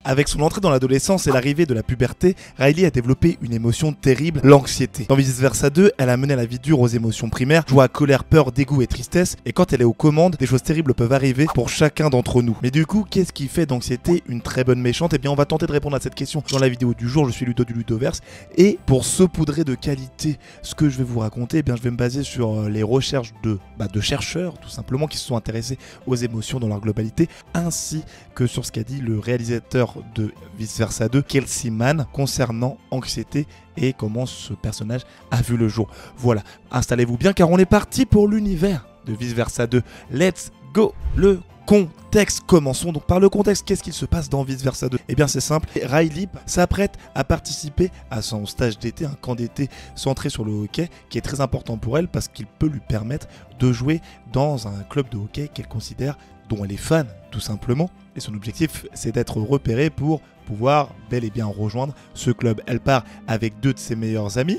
Avec son entrée dans l'adolescence et l'arrivée de la puberté, Riley a développé une émotion terrible, l'anxiété. Dans Vice Versa 2, elle a mené la vie dure aux émotions primaires, joie, colère, peur, dégoût et tristesse, et quand elle est aux commandes, des choses terribles peuvent arriver pour chacun d'entre nous. Mais du coup, qu'est-ce qui fait d'anxiété une très bonne méchante? Eh bien, on va tenter de répondre à cette question dans la vidéo du jour. Je suis Ludo du Ludoverse, et pour saupoudrer de qualité ce que je vais vous raconter, eh bien, je vais me baser sur les recherches de chercheurs, tout simplement, qui se sont intéressés aux émotions dans leur globalité, ainsi que sur ce qu'a dit le réalisateur de Vice Versa 2, Kelsey Mann, concernant anxiété et comment ce personnage a vu le jour. Voilà, installez-vous bien car on est parti pour l'univers de Vice Versa 2. Let's go! Le contexte. Commençons donc par le contexte. Qu'est-ce qu'il se passe dans Vice Versa 2? Eh bien c'est simple, Riley s'apprête à participer à son stage d'été, un camp d'été centré sur le hockey qui est très important pour elle parce qu'il peut lui permettre de jouer dans un club de hockey qu'elle considère, dont elle est fan tout simplement. Et son objectif, c'est d'être repérée pour pouvoir bel et bien rejoindre ce club. Elle part avec deux de ses meilleurs amis,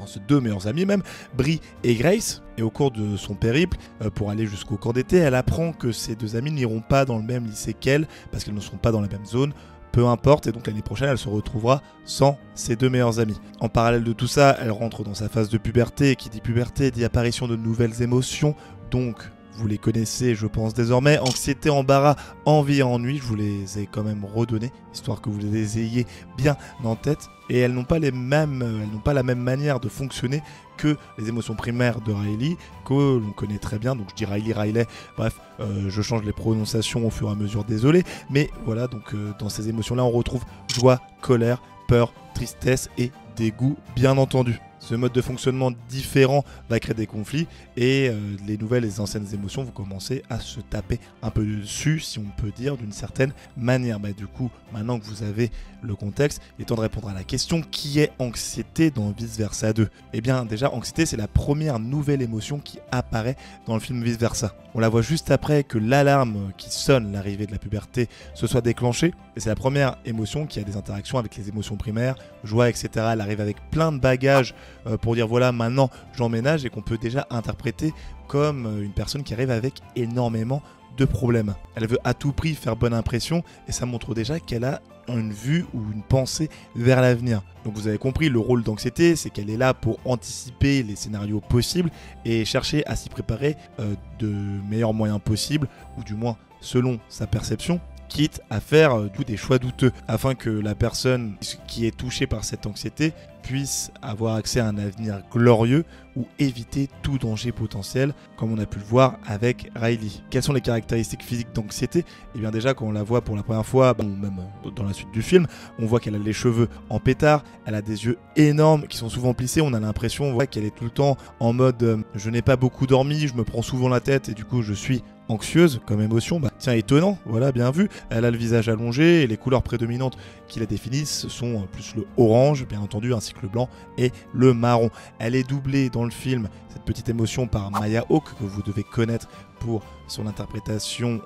ses deux meilleurs amis même, Brie et Grace. Et au cours de son périple, pour aller jusqu'au camp d'été, elle apprend que ses deux amis n'iront pas dans le même lycée qu'elle, parce qu'ils ne seront pas dans la même zone. Peu importe, et donc l'année prochaine, elle se retrouvera sans ses deux meilleurs amis. En parallèle de tout ça, elle rentre dans sa phase de puberté, et qui dit puberté dit apparition de nouvelles émotions, donc vous les connaissez, je pense désormais. Anxiété, embarras, envie et ennui, je vous les ai quand même redonnés, histoire que vous les ayez bien en tête. Et elles n'ont pas la même manière de fonctionner que les émotions primaires de Riley, que l'on connaît très bien. Donc je dis Riley, bref, je change les prononciations au fur et à mesure, désolé. Mais voilà, donc dans ces émotions-là, on retrouve joie, colère, peur, tristesse et dégoût, bien entendu. Ce mode de fonctionnement différent va créer des conflits et les nouvelles et les anciennes émotions vont commencer à se taper un peu dessus, si on peut dire, d'une certaine manière. Du coup, maintenant que vous avez le contexte, il est temps de répondre à la question: qui est anxiété dans Vice Versa 2? Eh bien déjà, anxiété, c'est la première nouvelle émotion qui apparaît dans le film Vice Versa. On la voit juste après que l'alarme qui sonne l'arrivée de la puberté se soit déclenchée, et c'est la première émotion qui a des interactions avec les émotions primaires, joie, etc. Elle arrive avec plein de bagages pour dire voilà, maintenant j'emménage, et qu'on peut déjà interpréter comme une personne qui arrive avec énormément de problèmes. Elle veut à tout prix faire bonne impression, et ça montre déjà qu'elle a une vue ou une pensée vers l'avenir. Donc vous avez compris, le rôle d'anxiété, c'est qu'elle est là pour anticiper les scénarios possibles et chercher à s'y préparer de meilleurs moyens possibles, ou du moins selon sa perception, quitte à faire des choix douteux, afin que la personne qui est touchée par cette anxiété puisse avoir accès à un avenir glorieux ou éviter tout danger potentiel, comme on a pu le voir avec Riley. Quelles sont les caractéristiques physiques d'anxiété? Eh bien déjà, quand on la voit pour la première fois, même dans la suite du film, on voit qu'elle a les cheveux en pétard, elle a des yeux énormes qui sont souvent plissés, on a l'impression qu'elle est tout le temps en mode je n'ai pas beaucoup dormi, je me prends souvent la tête et du coup je suis anxieuse comme émotion. Tiens, étonnant, voilà, bien vu. Elle a le visage allongé et les couleurs prédominantes qui la définissent sont plus le orange, bien entendu, ainsi que le blanc et le marron. Elle est doublée dans le film, cette petite émotion, par Maya Hawke, que vous devez connaître pour son interprétation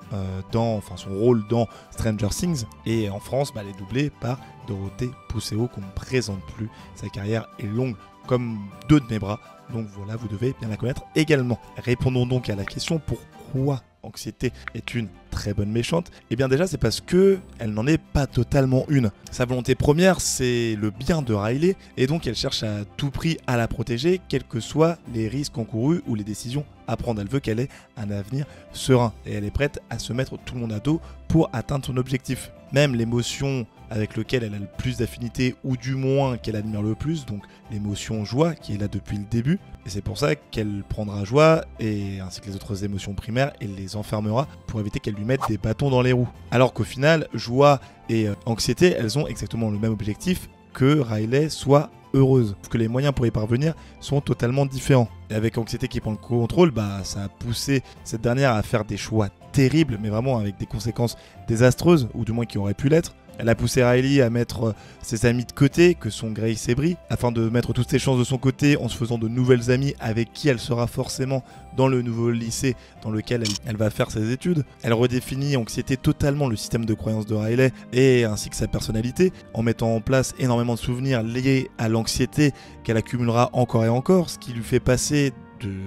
son rôle dans Stranger Things. Et en France, elle est doublée par Dorothée Pousseau, qu'on ne présente plus. Sa carrière est longue comme deux de mes bras, donc voilà, vous devez bien la connaître également. Répondons donc à la question: pourquoi anxiété est une très bonne méchante? Eh bien déjà, c'est parce que elle n'en est pas totalement une. Sa volonté première, c'est le bien de Riley, et donc elle cherche à tout prix à la protéger, quels que soient les risques encourus ou les décisions à prendre. Elle veut qu'elle ait un avenir serein, et elle est prête à se mettre tout le monde à dos pour atteindre son objectif. Même l'émotion avec laquelle elle a le plus d'affinité, ou du moins qu'elle admire le plus, donc l'émotion joie qui est là depuis le début, et c'est pour ça qu'elle prendra joie, et ainsi que les autres émotions primaires, et les enfermera pour éviter qu'elle lui mette des bâtons dans les roues. Alors qu'au final, joie et anxiété, elles ont exactement le même objectif: que Riley soit heureuse. Que les moyens pour y parvenir sont totalement différents. Et avec anxiété qui prend le contrôle, ça a poussé cette dernière à faire des choix terribles, mais vraiment avec des conséquences désastreuses, ou du moins qui auraient pu l'être. Elle a poussé Riley à mettre ses amis de côté, que sont Grace et Brie, afin de mettre toutes ses chances de son côté en se faisant de nouvelles amies avec qui elle sera forcément dans le nouveau lycée dans lequel elle va faire ses études. Elle redéfinit anxiété totalement le système de croyance de Riley et ainsi que sa personnalité, en mettant en place énormément de souvenirs liés à l'anxiété qu'elle accumulera encore et encore, ce qui lui fait passer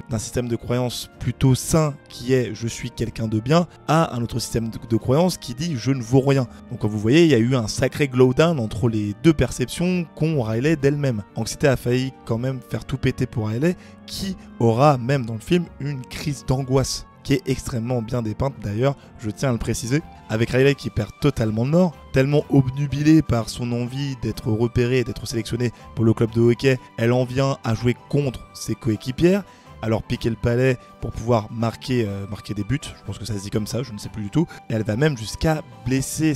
d'un système de croyance plutôt sain qui est je suis quelqu'un de bien à un autre système de croyance qui dit je ne vaux rien. Donc comme vous voyez, il y a eu un sacré glow down entre les deux perceptions qu'ont Riley d'elle-même. Anxiété a failli quand même faire tout péter pour Riley, qui aura même dans le film une crise d'angoisse qui est extrêmement bien dépeinte d'ailleurs, je tiens à le préciser, avec Riley qui perd totalement le nord, tellement obnubilée par son envie d'être repérée et d'être sélectionnée pour le club de hockey, elle en vient à jouer contre ses coéquipières, alors piquer le palais pour pouvoir marquer des buts, je pense que ça se dit comme ça, je ne sais plus du tout, et elle va même jusqu'à blesser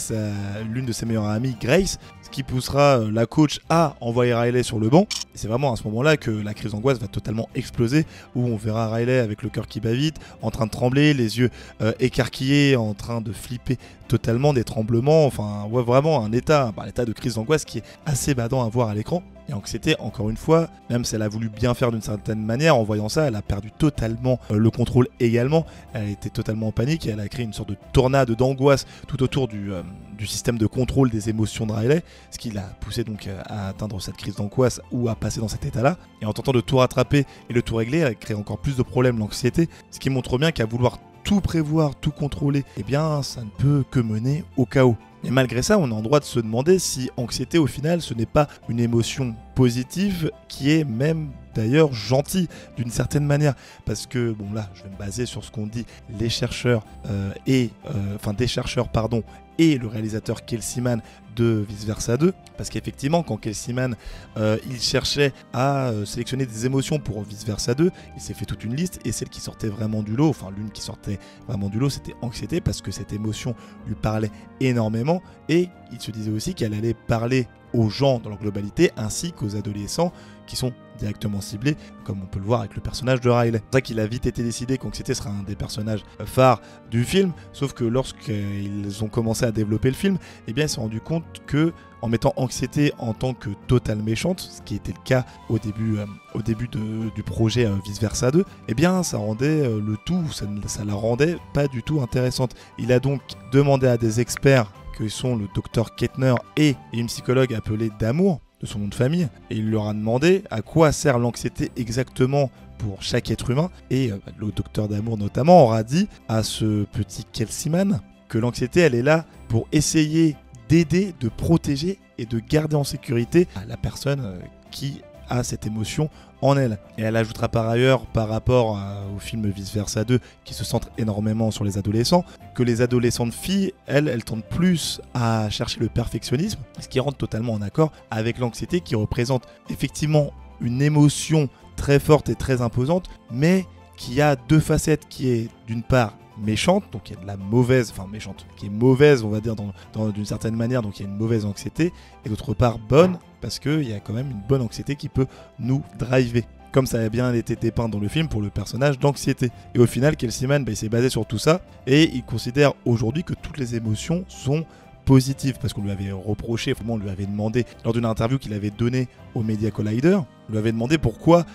l'une de ses meilleures amies, Grace, ce qui poussera la coach à envoyer Riley sur le banc. Et c'est vraiment à ce moment-là que la crise d'angoisse va totalement exploser, où on verra Riley avec le cœur qui bat vite, en train de trembler, les yeux écarquillés, en train de flipper totalement, des tremblements, enfin ouais, vraiment un état de crise d'angoisse qui est assez badant à voir à l'écran. Et Anxiété, encore une fois, même si elle a voulu bien faire d'une certaine manière, en voyant ça, elle a perdu totalement le contrôle également. Elle était totalement en panique et elle a créé une sorte de tornade d'angoisse tout autour du système de contrôle des émotions de Riley, ce qui l'a poussé donc à atteindre cette crise d'angoisse ou à passer dans cet état-là. Et en tentant de tout rattraper et de tout régler, elle crée encore plus de problèmes, l'anxiété, ce qui montre bien qu'à vouloir tout prévoir, tout contrôler, eh bien ça ne peut que mener au chaos. Et malgré ça, on est en droit de se demander si anxiété, au final, ce n'est pas une émotion positive qui est même d'ailleurs gentille d'une certaine manière. Parce que, bon là, je vais me baser sur ce qu'ont dit les chercheurs des chercheurs, et le réalisateur Kelsey Mann de Vice Versa 2, parce qu'effectivement quand Kelsey Mann il cherchait à sélectionner des émotions pour Vice Versa 2, il s'est fait toute une liste et celle qui sortait vraiment du lot, enfin l'une qui sortait vraiment du lot, c'était Anxiété, parce que cette émotion lui parlait énormément et il se disait aussi qu'elle allait parler aux gens dans leur globalité ainsi qu'aux adolescents qui sont directement ciblés, comme on peut le voir avec le personnage de Riley. C'est pour ça qu'il a vite été décidé qu'Anxiété sera un des personnages phares du film, sauf que lorsqu'ils ont commencé à développer le film, eh bien ils se sont rendus compte que en mettant Anxiété en tant que totale méchante, ce qui était le cas au début du projet Vice Versa 2, eh bien ça rendait le tout, ça la rendait pas du tout intéressante. Il a donc demandé à des experts que sont le docteur Kettner et une psychologue appelée D'Amour, de son nom de famille, et il leur a demandé à quoi sert l'anxiété exactement pour chaque être humain, et le docteur D'Amour notamment aura dit à ce petit Kelsey Mann que l'anxiété elle est là pour essayer d'aider, de protéger et de garder en sécurité la personne qui a cette émotion en elle. Et elle ajoutera par ailleurs, par rapport au film Vice Versa 2, qui se centre énormément sur les adolescents, que les adolescentes filles, elles tendent plus à chercher le perfectionnisme, ce qui rentre totalement en accord avec l'anxiété qui représente effectivement une émotion très forte et très imposante, mais qui a deux facettes, qui est d'une part méchante, donc il y a de la mauvaise, enfin méchante, qui est mauvaise on va dire d'une certaine manière, donc il y a une mauvaise anxiété, et d'autre part bonne, parce qu'il y a quand même une bonne anxiété qui peut nous driver, comme ça a bien été dépeint dans le film pour le personnage d'Anxiété. Et au final, Kelsey Mann il s'est basé sur tout ça, et il considère aujourd'hui que toutes les émotions sont positives, parce qu'on lui avait reproché, on lui avait demandé lors d'une interview qu'il avait donnée au Media Collider, on lui avait demandé pourquoi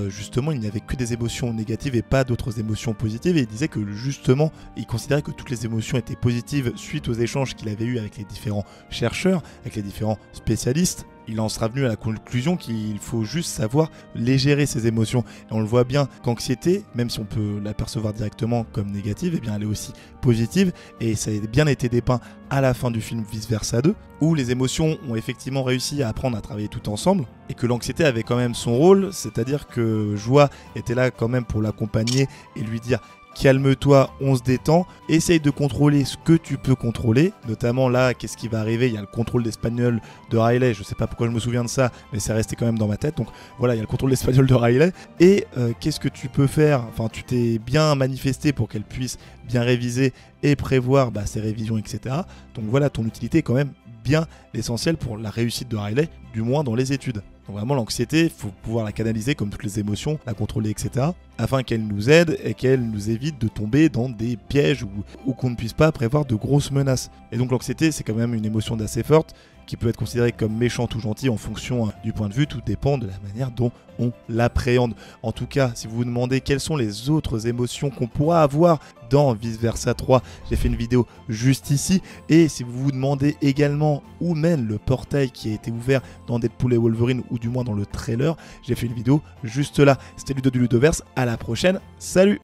justement il n'y avait que des émotions négatives et pas d'autres émotions positives, et il disait que justement il considérait que toutes les émotions étaient positives suite aux échanges qu'il avait eus avec les différents chercheurs, avec les différents spécialistes. Il en sera venu à la conclusion qu'il faut juste savoir les gérer ces émotions. Et on le voit bien qu'anxiété, même si on peut l'apercevoir directement comme négative, eh bien elle est aussi positive. Et ça a bien été dépeint à la fin du film Vice Versa 2, où les émotions ont effectivement réussi à apprendre à travailler tout ensemble, et que l'anxiété avait quand même son rôle, c'est-à-dire que Joie était là quand même pour l'accompagner et lui dire: calme-toi, on se détend, essaye de contrôler ce que tu peux contrôler, notamment là, qu'est-ce qui va arriver, il y a le contrôle d'espagnol de Riley, je sais pas pourquoi je me souviens de ça, mais c'est resté quand même dans ma tête, donc voilà, il y a le contrôle d'espagnol de Riley, et qu'est-ce que tu peux faire, enfin tu t'es bien manifesté pour qu'elle puisse bien réviser et prévoir ses révisions, etc. Donc voilà, ton utilité est quand même bien l'essentiel pour la réussite de Riley, du moins dans les études. Donc vraiment l'anxiété, il faut pouvoir la canaliser comme toutes les émotions, la contrôler, etc. afin qu'elle nous aide et qu'elle nous évite de tomber dans des pièges ou qu'on ne puisse pas prévoir de grosses menaces. Et donc l'anxiété, c'est quand même une émotion d'assez forte qui peut être considérée comme méchante ou gentille en fonction du point de vue, tout dépend de la manière dont on l'appréhende. En tout cas, si vous vous demandez quelles sont les autres émotions qu'on pourra avoir dans Vice Versa 3, j'ai fait une vidéo juste ici, et si vous vous demandez également où mène le portail qui a été ouvert dans Deadpool et Wolverine, où du moins dans le trailer. J'ai fait une vidéo juste là. C'était Ludo du Ludoverse, à la prochaine, salut!